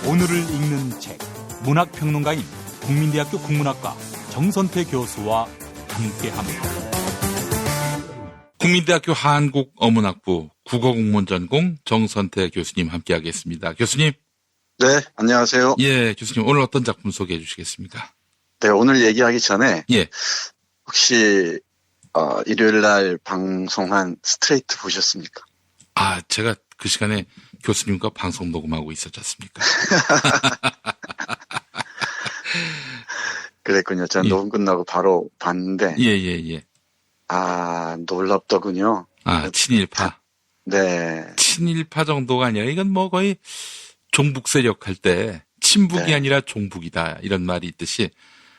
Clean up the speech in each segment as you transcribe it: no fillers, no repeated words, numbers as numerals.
오늘을 읽는 책, 문학평론가인 국민대학교 국문학과 정선태 교수와 함께합니다. 국민대학교 한국어문학부 국어국문 전공 정선태 교수님 함께하겠습니다. 교수님. 네, 안녕하세요. 예, 교수님 오늘 어떤 작품 소개해 주시겠습니까? 네, 오늘 얘기하기 전에 예. 혹시 일요일 날 방송한 스트레이트 보셨습니까? 아, 제가 그 시간에 교수님과 방송 녹음하고 있었지 않습니까? 그랬군요. 저는 녹음 끝나고 바로 봤는데. 예. 아, 놀랍더군요. 아, 친일파. 네. 친일파 정도가 아니라 이건 뭐 거의 종북 세력 할 때 친북이 네. 아니라 종북이다 이런 말이 있듯이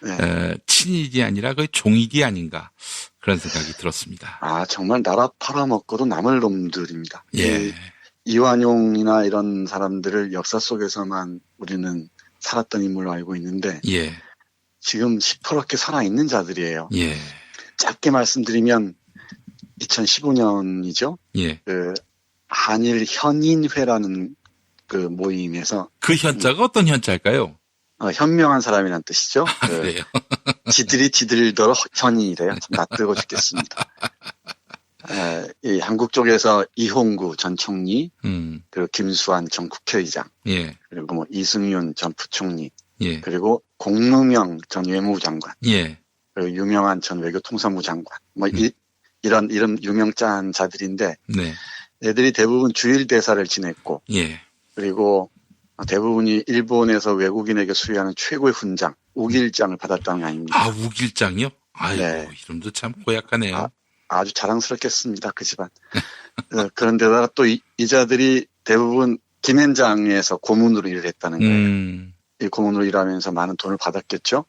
네. 친일이 아니라 거의 종익이 아닌가 그런 생각이 들었습니다. 아, 정말 나라 팔아먹고도 남을 놈들입니다. 예. 이완용이나 이런 사람들을 역사 속에서만 우리는 살았던 인물로 알고 있는데 예. 지금 시퍼렇게 살아있는 자들이에요. 예. 짧게 말씀드리면 2015년이죠. 예. 그 한일 현인회라는 그 모임에서 그 현자가 어떤 현자일까요? 현명한 사람이란 뜻이죠. 그래요. 지들더러 현인이래요. 참 낯뜨거 죽겠습니다. 이 한국 쪽에서 이홍구 전 총리, 그리고 김수환 전 국회의장, 예. 그리고 뭐 이승윤 전 부총리, 예. 그리고 공릉영 전 외무부 장관, 예. 그리고 유명한 전 외교통상부 장관, 뭐 이런 이름 유명짠 자들인데, 네. 애들이 대부분 주일 대사를 지냈고, 예. 그리고 대부분이 일본에서 외국인에게 수여하는 최고의 훈장, 우길장을 받았다는 거 아닙니까? 아, 우길장이요? 아이고, 네. 이름도 참 고약하네요. 아주 자랑스럽겠습니다, 그 집안. 그런데다가 또 이 자들이 대부분 김현장에서 고문으로 일을 했다는 거예요. 이 고문으로 일하면서 많은 돈을 받았겠죠.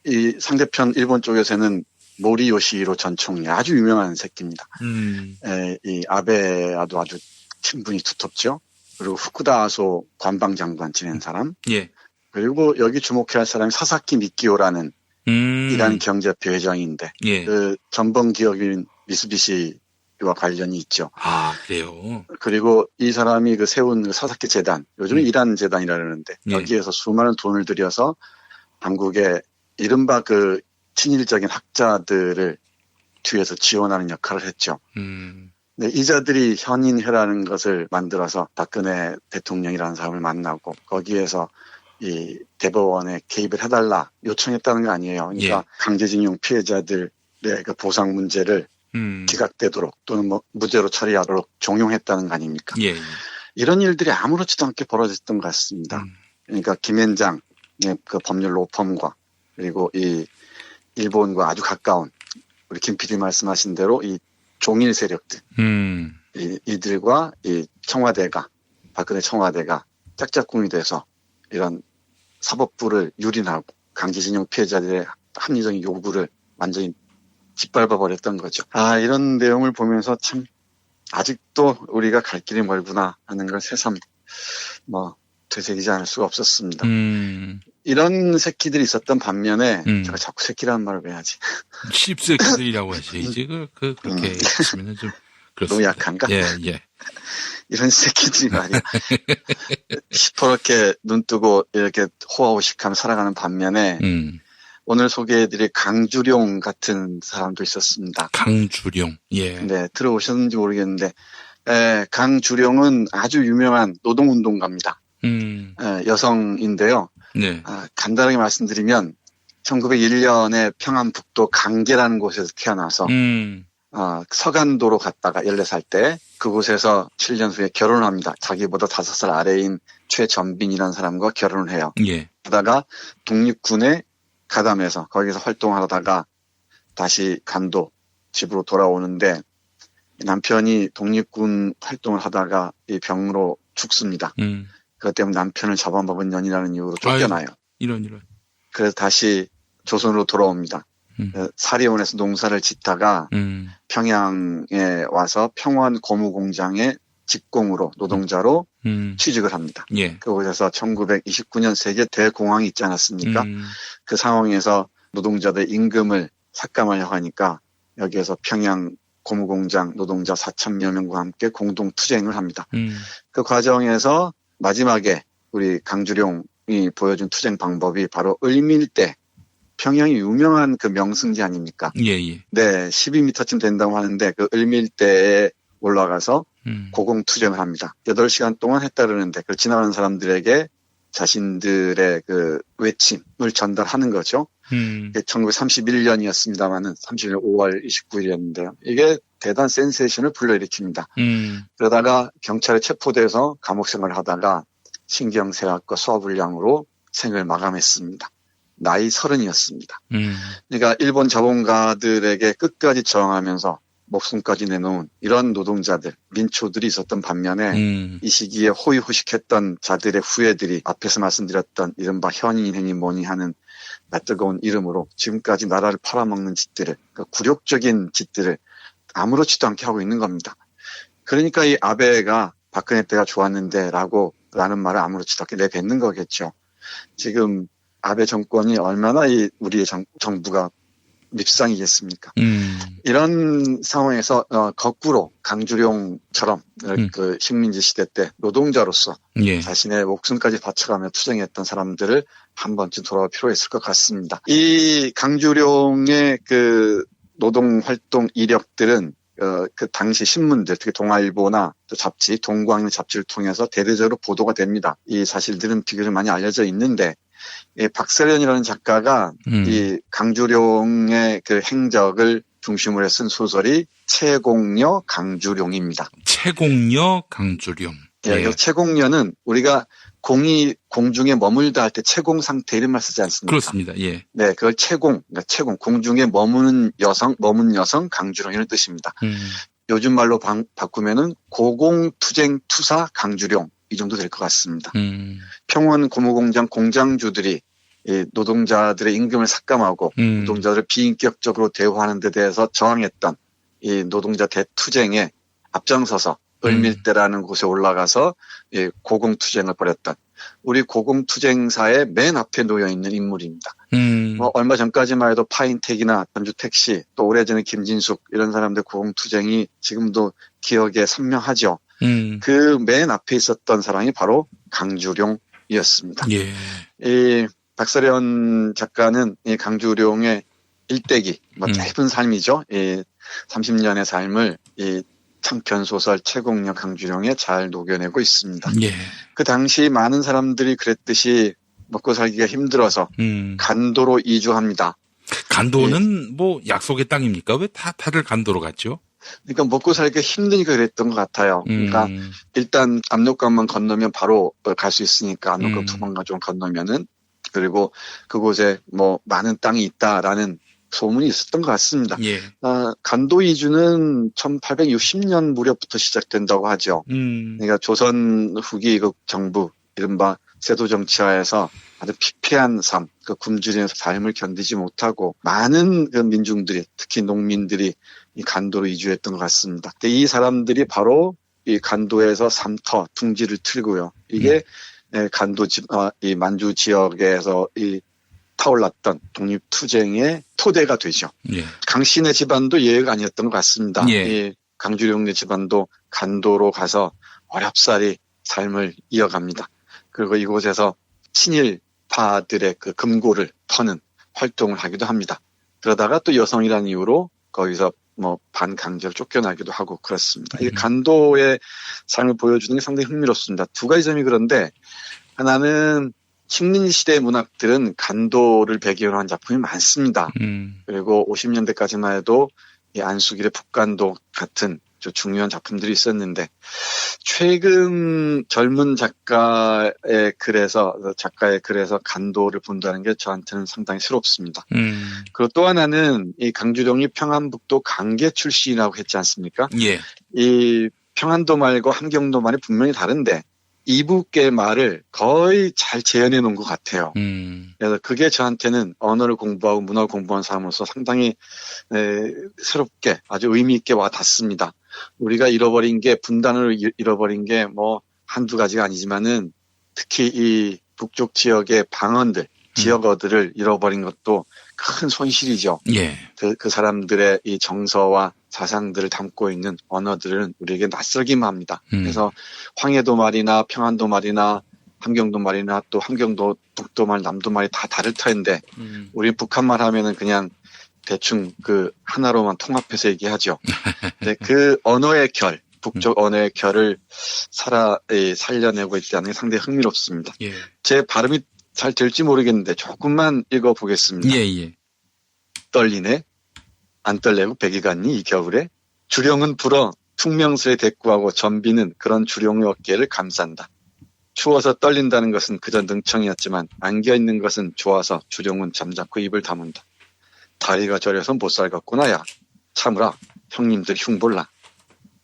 이 상대편 일본 쪽에서는 모리 요시히로 전 총리, 아주 유명한 새끼입니다. 이 아베와도 아주 친분이 두텁죠. 그리고 후쿠다 아소 관방장관 지낸 사람. 예. 그리고 여기 주목해야 할 사람이 사사키 미키오라는 이란 경제협회 회장인데, 예. 그 전범 기업인 미쓰비시와 관련이 있죠. 아, 그래요? 그리고 이 사람이 그 세운 그 사사키 재단, 요즘은 이란 재단이라 그러는데, 예. 여기에서 수많은 돈을 들여서 한국의 이른바 그 친일적인 학자들을 뒤에서 지원하는 역할을 했죠. 네, 이 자들이 현인회라는 것을 만들어서 박근혜 대통령이라는 사람을 만나고 거기에서 이 대법원에 개입을 해달라 요청했다는 거 아니에요. 그러니까 예. 강제징용 피해자들의 그 보상 문제를 기각되도록 또는 뭐 무죄로 처리하도록 종용했다는 거 아닙니까? 예. 이런 일들이 아무렇지도 않게 벌어졌던 것 같습니다. 그러니까 김현장 그 법률 로펌과 그리고 이 일본과 아주 가까운 우리 김 PD 말씀하신 대로 이 종일 세력들 이들과 이 청와대가 박근혜 청와대가 짝짝꿍이 돼서 이런 사법부를 유린하고 강제징용 피해자들의 합리적인 요구를 완전히 짓밟아 버렸던 거죠. 아, 이런 내용을 보면서 참 아직도 우리가 갈 길이 멀구나 하는 걸 새삼 되새기지 않을 수가 없었습니다. 이런 새끼들이 있었던 반면에 제가 자꾸 새끼라는 말을 왜 하지? 씹새끼들이라고 하셔야지. 그렇게 했으면 좀 그렇습니다. 너무 약한가? 예. 이런 새끼들이 말이야. 시퍼렇게 눈 뜨고 이렇게 호화호식하며 살아가는 반면에 오늘 소개해드릴 강주룡 같은 사람도 있었습니다. 강주룡. 예. 네, 들어오셨는지 모르겠는데 강주룡은 아주 유명한 노동운동가입니다. 여성인데요. 네. 간단하게 말씀드리면 1901년에 평안북도 강계라는 곳에서 태어나서 서간도로 갔다가 14살 때 그곳에서 7년 후에 결혼을 합니다. 자기보다 5살 아래인 최전빈이라는 사람과 결혼을 해요. 예. 그러다가 독립군에 가담해서 거기서 활동을 하다가 다시 간도 집으로 돌아오는데 남편이 독립군 활동을 하다가 이 병으로 죽습니다. 그것 때문에 남편을 잡아먹은 년이라는 이유로 쫓겨나요. 이런. 그래서 다시 조선으로 돌아옵니다. 사리원에서 농사를 짓다가 평양에 와서 평원 고무공장의 직공으로 노동자로 취직을 합니다. 예. 그곳에서 1929년 세계 대공황이 있지 않았습니까? 그 상황에서 노동자들 임금을 삭감하려고 하니까 여기에서 평양 고무공장 노동자 4,000여 명과 함께 공동 투쟁을 합니다. 그 과정에서 마지막에 우리 강주룡이 보여준 투쟁 방법이 바로 을밀대, 평양이 유명한 그 명승지 아닙니까? 예, 예. 네, 12m쯤 된다고 하는데 그 을밀대에 올라가서 고공투쟁을 합니다. 8시간 동안 했다 그러는데 그걸 지나가는 사람들에게 자신들의 그 외침을 전달하는 거죠. 1931년이었습니다만은 31년 5월 29일이었는데요. 이게 대단 센세이션을 불러일으킵니다. 그러다가 경찰에 체포돼서 감옥 생활을 하다가 신경쇠약과 소화불량으로 생을 마감했습니다. 나이 30이었습니다. 그러니까 일본 자본가들에게 끝까지 저항하면서 목숨까지 내놓은 이런 노동자들, 민초들이 있었던 반면에 이 시기에 호의호식했던 자들의 후예들이 앞에서 말씀드렸던 이른바 현인행위 뭐니 하는 낯뜨거운 이름으로 지금까지 나라를 팔아먹는 짓들을, 그러니까 굴욕적인 짓들을 아무렇지도 않게 하고 있는 겁니다. 그러니까 이 아베가 박근혜 때가 좋았는데 라는 말을 아무렇지도 않게 내뱉는 거겠죠. 지금 아베 정권이 얼마나 우리의 정부가 밉상이겠습니까? 이런 상황에서 거꾸로 강주룡처럼 그 식민지 시대 때 노동자로서 예. 자신의 목숨까지 바쳐가며 투쟁했던 사람들을 한 번쯤 돌아볼 필요가 있을 것 같습니다. 이 강주룡의 그 노동활동 이력들은 그 당시 신문들, 특히 동아일보나 또 잡지, 동광일 잡지를 통해서 대대적으로 보도가 됩니다. 이 사실들은 비교적 많이 알려져 있는데, 박세련이라는 작가가 이 강주룡의 그 행적을 중심으로 해서 쓴 소설이 채공녀 강주룡입니다. 채공녀 강주룡. 예. 채공녀는 우리가 공이 공중에 머물다 할 때 채공 상태 이런 말 쓰지 않습니까? 그렇습니다. 예. 네, 그걸 그러니까 채공, 공중에 머문 여성 강주룡 이런 뜻입니다. 요즘 말로 바꾸면은 고공투쟁투사 강주룡 이 정도 될 것 같습니다. 평원 고무공장 공장주들이 이 노동자들의 임금을 삭감하고 노동자들을 비인격적으로 대우하는 데 대해서 저항했던 이 노동자 대투쟁에 앞장서서 을밀대라는 곳에 올라가서 이 고공투쟁을 벌였던 우리 고공투쟁사의 맨 앞에 놓여있는 인물입니다. 얼마 전까지만 해도 파인택이나 전주택시 또 오래전에 김진숙 이런 사람들 고공투쟁이 지금도 기억에 선명하죠. 그 맨 앞에 있었던 사람이 바로 강주룡이었습니다. 예. 이 박세련 작가는 이 강주룡의 일대기, 짧은 삶이죠. 이 30년의 삶을 이 장편 소설 채공녀 강주룡에 잘 녹여내고 있습니다. 예. 그 당시 많은 사람들이 그랬듯이 먹고 살기가 힘들어서 간도로 이주합니다. 간도는 뭐 약속의 땅입니까? 왜 다들 간도로 갔죠? 그러니까 먹고 살기가 힘드니까 그랬던 것 같아요. 그러니까 일단 압록강만 건너면 바로 갈 수 있으니까 압록강 두번강 좀 건너면은 그리고 그곳에 뭐 많은 땅이 있다라는 소문이 있었던 것 같습니다. 예. 간도 이주는 1860년 무렵부터 시작된다고 하죠. 그러니까 조선 후기 그 정부 이른바 세도 정치하에서 아주 피폐한 삶, 그 굶주린 삶을 견디지 못하고 많은 그 민중들이 특히 농민들이 이 간도로 이주했던 것 같습니다. 근데 이 사람들이 바로 이 간도에서 삼터, 둥지를 틀고요. 이게 간도 이 만주 지역에서 이 타올랐던 독립투쟁의 토대가 되죠. 예. 강씨네 집안도 예외가 아니었던 것 같습니다. 예. 이 강주룡네 집안도 간도로 가서 어렵사리 삶을 이어갑니다. 그리고 이곳에서 친일파들의 그 금고를 터는 활동을 하기도 합니다. 그러다가 또 여성이라는 이유로 거기서 뭐 반강제로 쫓겨나기도 하고 그렇습니다. 이 간도의 삶을 보여주는 게 상당히 흥미롭습니다. 두 가지 점이 그런데 하나는 식민시대 문학들은 간도를 배경으로 한 작품이 많습니다. 그리고 50년대까지만 해도 이 안수길의 북간도 같은 중요한 작품들이 있었는데 최근 젊은 작가의 글에서 간도를 본다는 게 저한테는 상당히 새롭습니다. 그리고 또 하나는 이 강주룡이 평안북도 강계 출신이라고 했지 않습니까? 예. 이 평안도 말과 함경도 말이 분명히 다른데 이북계 말을 거의 잘 재현해 놓은 것 같아요. 그래서 그게 저한테는 언어를 공부하고 문화를 공부한 사람으로서 상당히 새롭게 아주 의미 있게 와 닿습니다. 우리가 잃어버린 게 분단을 잃어버린 게 뭐 한두 가지가 아니지만은 특히 이 북쪽 지역의 방언들, 지역어들을 잃어버린 것도 큰 손실이죠. 예. 그 사람들의 이 정서와 사상들을 담고 있는 언어들은 우리에게 낯설기만 합니다. 그래서 황해도 말이나 평안도 말이나 함경도 말이나 또 함경도 북도 말, 남도 말이 다 다를 터인데 우리 북한말 하면은 그냥 대충 그 하나로만 통합해서 얘기하죠. 근데 그 언어의 결, 북쪽 언어의 결을 살려내고 있다는 게 상당히 흥미롭습니다. 예. 제 발음이 잘 될지 모르겠는데 조금만 읽어보겠습니다. 예. 떨리네. 안 떨래고 백이 갔니 이 겨울에. 주령은 불어 퉁명스레 대꾸하고 전비는 그런 주령의 어깨를 감싼다. 추워서 떨린다는 것은 그저 능청이었지만 안겨있는 것은 좋아서 주령은 잠자코 입을 다문다. 다리가 저려서 못 살겠구나 야. 참으라 형님들 흉볼라.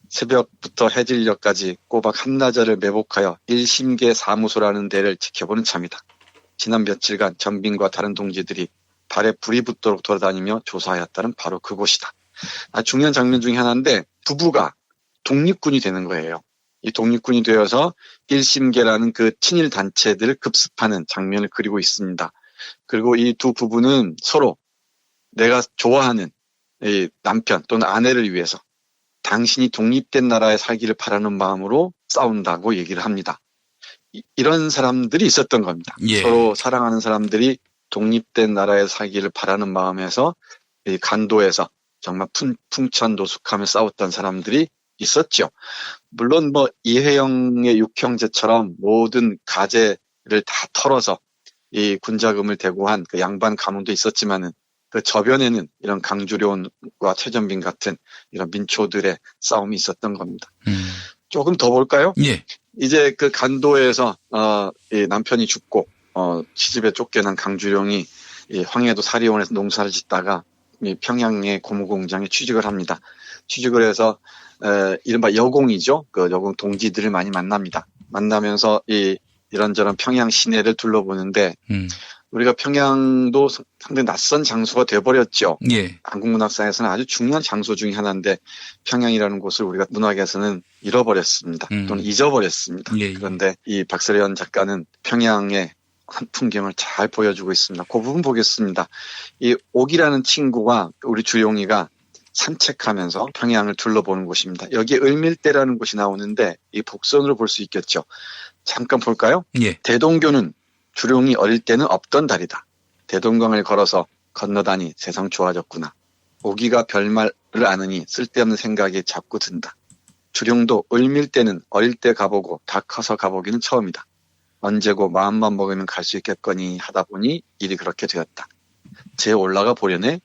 새벽부터 해질녘까지 꼬박 한나절을 매복하여 일심계 사무소라는 데를 지켜보는 참이다. 지난 며칠간 전빈과 다른 동지들이 발에 불이 붙도록 돌아다니며 조사하였다는 바로 그곳이다. 중요한 장면 중에 하나인데 부부가 독립군이 되는 거예요. 이 독립군이 되어서 일심계라는 그 친일 단체들을 급습하는 장면을 그리고 있습니다. 그리고 이 두 부부는 서로 내가 좋아하는 이 남편 또는 아내를 위해서 당신이 독립된 나라에 살기를 바라는 마음으로 싸운다고 얘기를 합니다. 이런 사람들이 있었던 겁니다. 예. 서로 사랑하는 사람들이 독립된 나라에 살기를 바라는 마음에서 이 간도에서 정말 풍천노숙하며 싸웠던 사람들이 있었죠. 물론 뭐 이회영의 육형제처럼 모든 가재를 다 털어서 이 군자금을 대고한 그 양반 가문도 있었지만은 그 저변에는 이런 강주룡과 최전빈 같은 이런 민초들의 싸움이 있었던 겁니다. 조금 더 볼까요? 예. 이제 그 간도에서 이 남편이 죽고 시집에 쫓겨난 강주룡이 이 황해도 사리원에서 농사를 짓다가 이 평양의 고무공장에 취직을 합니다. 취직을 해서 이른바 여공이죠. 그 여공 동지들을 많이 만납니다. 만나면서 이런저런 평양 시내를 둘러보는데 우리가 평양도 상당히 낯선 장소가 돼버렸죠. 예. 한국문학사에서는 아주 중요한 장소 중에 하나인데 평양이라는 곳을 우리가 문학에서는 잃어버렸습니다. 또는 잊어버렸습니다. 예. 그런데 이 박세련 작가는 평양의 한 풍경을 잘 보여주고 있습니다. 그 부분 보겠습니다. 이 옥이라는 친구와 우리 주용이가 산책하면서 평양을 둘러보는 곳입니다. 여기에 을밀대라는 곳이 나오는데 이 복선으로 볼 수 있겠죠. 잠깐 볼까요? 예. 대동교는 주룡이 어릴 때는 없던 다리다. 대동강을 걸어서 건너다니 세상 좋아졌구나. 오기가 별말을 아느니 쓸데없는 생각이 자꾸 든다. 주룡도 을밀대는 어릴 때 가보고 다 커서 가보기는 처음이다. 언제고 마음만 먹으면 갈 수 있겠거니 하다 보니 일이 그렇게 되었다. 제 올라가 보려네.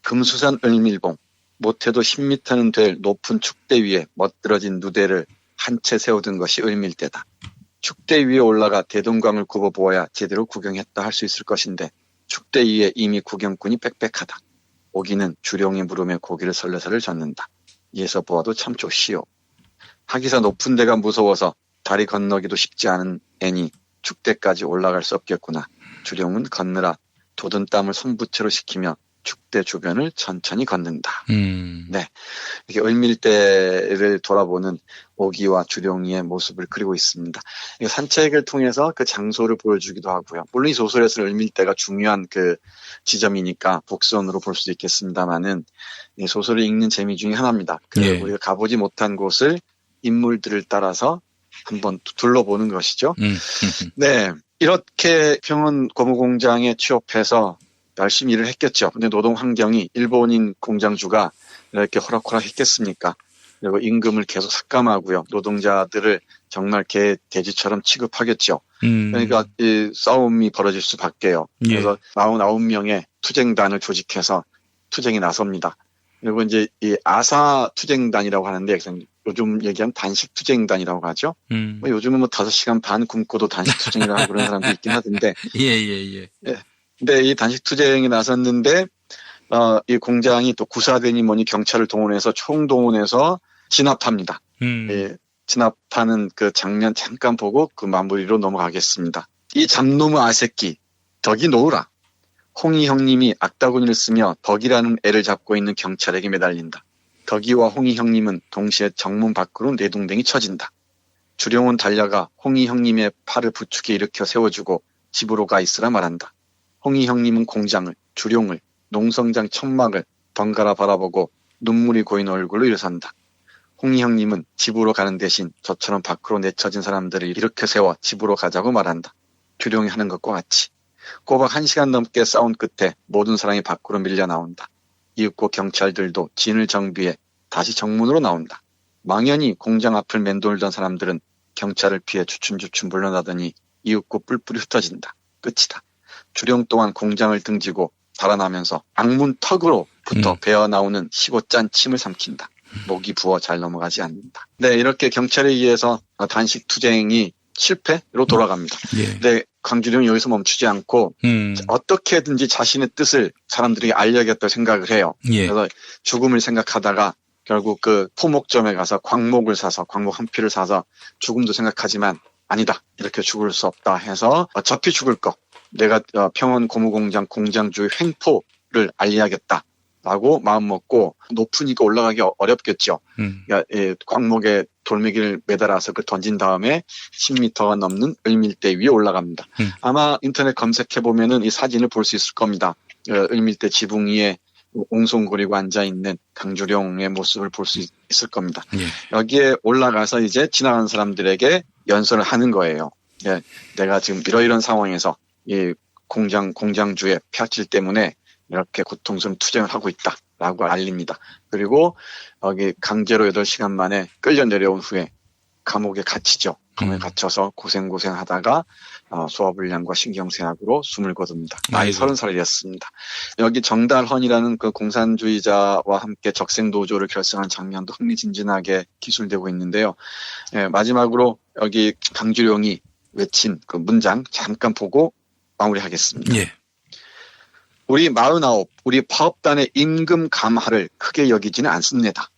금수산 을밀봉. 못해도 10m는 될 높은 축대 위에 멋들어진 누대를 한 채 세우던 것이 을밀대다. 축대 위에 올라가 대동강을 굽어보아야 제대로 구경했다 할 수 있을 것인데 축대 위에 이미 구경꾼이 빽빽하다. 오기는 주룡이 물음에 고기를 설레설레 젓는다. 이에서 보아도 참 좋시오. 하기사 높은 데가 무서워서 다리 건너기도 쉽지 않은 애니 축대까지 올라갈 수 없겠구나. 주룡은 걷느라 돋은 땀을 손부채로 식히며 축대 주변을 천천히 걷는다. 네, 이렇게 을밀대를 돌아보는 오기와 주룡이의 모습을 그리고 있습니다. 산책을 통해서 그 장소를 보여주기도 하고요. 물론 이 소설에서 을밀대가 중요한 그 지점이니까 복선으로 볼 수도 있겠습니다만은 이 소설을 읽는 재미 중에 하나입니다. 예. 우리가 가보지 못한 곳을 인물들을 따라서 한번 둘러보는 것이죠. 네, 이렇게 평원 고무공장에 취업해서 열심히 일을 했겠죠. 근데 노동 환경이 일본인 공장주가 이렇게 호락호락 했겠습니까? 그리고 임금을 계속 삭감하고요. 노동자들을 정말 개, 돼지처럼 취급하겠죠. 그러니까 이 싸움이 벌어질 수밖에요. 그래서 49명의 투쟁단을 조직해서 투쟁에 나섭니다. 그리고 이제 이 아사 투쟁단이라고 하는데 요즘 얘기하면 단식 투쟁단이라고 하죠. 뭐 요즘은 뭐 5시간 반 굶고도 단식 투쟁이라고 그런 사람도 있긴 하던데. 예. 근데 이 단식 투쟁에 나섰는데 이 공장이 또 구사대니 뭐니 경찰을 동원해서 총동원해서 진압합니다. 예, 진압하는 그 장면 잠깐 보고 그 마무리로 넘어가겠습니다. 이 잡놈의 아새끼 덕이 놓으라. 홍희 형님이 악다구니를 쓰며 덕이라는 애를 잡고 있는 경찰에게 매달린다. 덕이와 홍희 형님은 동시에 정문 밖으로 내동댕이 쳐진다. 주룡은 달려가 홍희 형님의 팔을 부축해 일으켜 세워주고 집으로 가 있으라 말한다. 홍희 형님은 공장을, 주룡을, 농성장 천막을 번갈아 바라보고 눈물이 고인 얼굴로 일어선다. 홍희 형님은 집으로 가는 대신 저처럼 밖으로 내쳐진 사람들을 이렇게 세워 집으로 가자고 말한다. 규룡이 하는 것과 같이. 꼬박 1시간 넘게 싸운 끝에 모든 사람이 밖으로 밀려 나온다. 이윽고 경찰들도 진을 정비해 다시 정문으로 나온다. 망연히 공장 앞을 맴돌던 사람들은 경찰을 피해 주춤주춤 물러나더니 이윽고 뿔뿔이 흩어진다. 끝이다. 주령 또한 공장을 등지고 달아나면서 악문 턱으로부터 배어나오는 시고 짠 침을 삼킨다. 목이 부어 잘 넘어가지 않는다. 네, 이렇게 경찰에 의해서 단식 투쟁이 실패로 돌아갑니다. 예. 네, 강주룡이 여기서 멈추지 않고 어떻게든지 자신의 뜻을 사람들이 알려야겠다고 생각을 해요. 예. 그래서 죽음을 생각하다가 결국 그 포목점에 가서 광목 한 피를 사서 죽음도 생각하지만 아니다. 이렇게 죽을 수 없다 해서 어차피 죽을 거. 내가 평원 고무공장 공장주의 횡포를 알려야겠다라고 마음먹고 높으니까 올라가기 어렵겠죠. 그러니까 광목에 돌멩이를 매달아서 그 던진 다음에 10m가 넘는 을밀대 위에 올라갑니다. 아마 인터넷 검색해보면은 이 사진을 볼 수 있을 겁니다. 을밀대 지붕 위에 옹송거리고 앉아있는 강주룡의 모습을 볼 수 있을 겁니다. 예. 여기에 올라가서 이제 지나가는 사람들에게 연설을 하는 거예요. 예, 내가 지금 이러이런 상황에서 이 공장주의 폐악질 때문에 이렇게 고통스러운 투쟁을 하고 있다라고 알립니다. 그리고 여기 강제로 8시간 만에 끌려 내려온 후에 감옥에 갇히죠. 감옥에 갇혀서 고생하다가 소화불량과 신경쇠약으로 숨을 거둡니다. 나이 30살이었습니다. 여기 정달헌이라는 그 공산주의자와 함께 적생노조를 결성한 장면도 흥미진진하게 기술되고 있는데요. 예, 마지막으로 여기 강주룡이 외친 그 문장 잠깐 보고 마무리하겠습니다. 예. 우리 49, 우리 파업단의 임금 감하를 크게 여기지는 않습니다.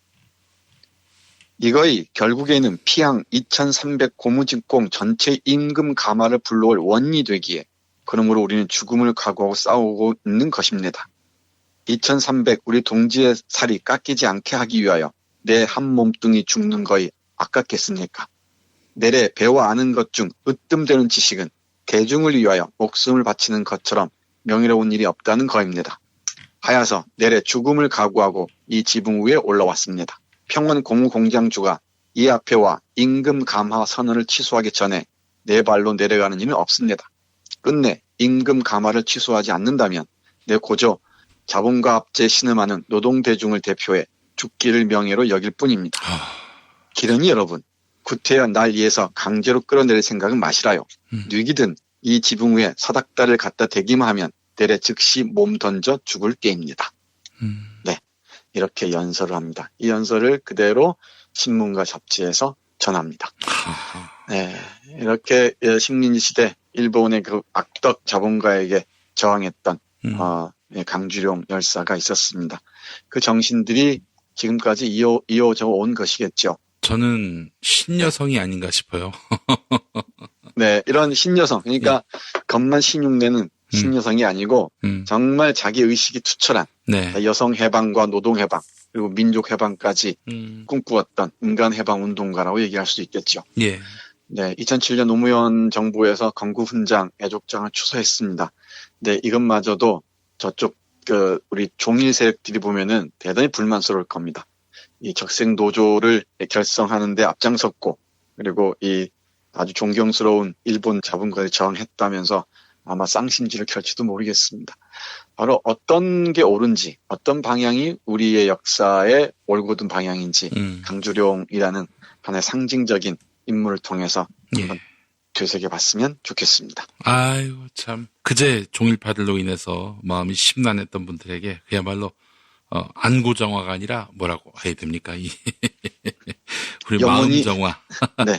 이거의 결국에는 피양 2300 고무직공 전체 임금 감하를 불러올 원인이 되기에 그러므로 우리는 죽음을 각오하고 싸우고 있는 것입니다. 2300 우리 동지의 살이 깎이지 않게 하기 위하여 내 한 몸뚱이 죽는 거이 아깝겠습니까? 내래 배워 아는 것 중 으뜸되는 지식은 대중을 위하여 목숨을 바치는 것처럼 명예로운 일이 없다는 거입니다. 하여서 내래 죽음을 각오하고 이 지붕 위에 올라왔습니다. 평원 고무공장주가 이 앞에 와 임금 감하 선언을 취소하기 전에 내 발로 내려가는 일은 없습니다. 끝내 임금 감하를 취소하지 않는다면 내 고조 자본가 압제에 신음하는 노동대중을 대표해 죽기를 명예로 여길 뿐입니다. 기러니 여러분, 구태여 날 위해서 강제로 끌어내릴 생각은 마시라요. 뉘기든 이 지붕 위에 사닥다리를 갖다 대기만 하면 내래 즉시 몸 던져 죽을 게입니다. 네, 이렇게 연설을 합니다. 이 연설을 그대로 신문과 잡지에서 전합니다. 네, 이렇게 식민지 시대 일본의 그 악덕 자본가에게 저항했던 강주룡 열사가 있었습니다. 그 정신들이 지금까지 이어져 온 것이겠죠. 저는 신여성이 아닌가 싶어요. 네, 이런 신여성, 그러니까 겉만 신용내는 신여성이 아니고 정말 자기 의식이 투철한 네. 여성 해방과 노동 해방 그리고 민족 해방까지 꿈꾸었던 인간 해방 운동가라고 얘기할 수 있겠죠. 예. 네, 2007년 노무현 정부에서 건국 훈장 애족장을 추서했습니다. 네, 이것마저도 저쪽 우리 종일 세력들이 보면은 대단히 불만스러울 겁니다. 이 적생 노조를 결성하는데 앞장섰고 그리고 이 아주 존경스러운 일본 자본가에 저항했다면서 아마 쌍심지를 켤지도 모르겠습니다. 바로 어떤 게 옳은지, 어떤 방향이 우리의 역사의 올곧은 방향인지 강주룡이라는 하나의 상징적인 인물을 통해서 한번 되새겨봤으면 좋겠습니다. 아유 참 그제 종일파들로 인해서 마음이 심란했던 분들에게 그야말로 안구정화가 아니라 뭐라고 해야 됩니까? 우리 마음 정화, 네.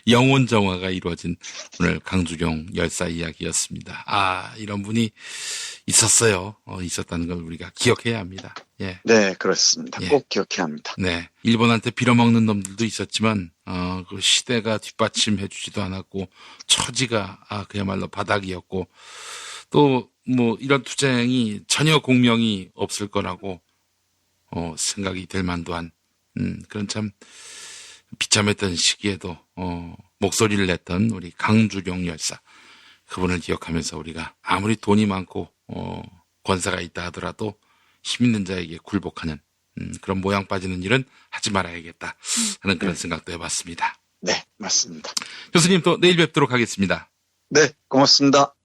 영혼 정화가 이루어진 오늘 강주룡 열사 이야기였습니다. 아 이런 분이 있었어요. 있었다는 걸 우리가 기억해야 합니다. 예. 네, 그렇습니다. 예. 꼭 기억해야 합니다. 네, 일본한테 빌어먹는 놈들도 있었지만 그 시대가 뒷받침해주지도 않았고 처지가 그야말로 바닥이었고 또 뭐 이런 투쟁이 전혀 공명이 없을 거라고 생각이 될 만도 한 그런 참 비참했던 시기에도 목소리를 냈던 우리 강주룡 열사 그분을 기억하면서 우리가 아무리 돈이 많고 권세가 있다 하더라도 힘 있는 자에게 굴복하는 그런 모양 빠지는 일은 하지 말아야겠다 하는 그런 생각도 해봤습니다. 네, 맞습니다. 교수님 또 내일 뵙도록 하겠습니다. 네, 고맙습니다.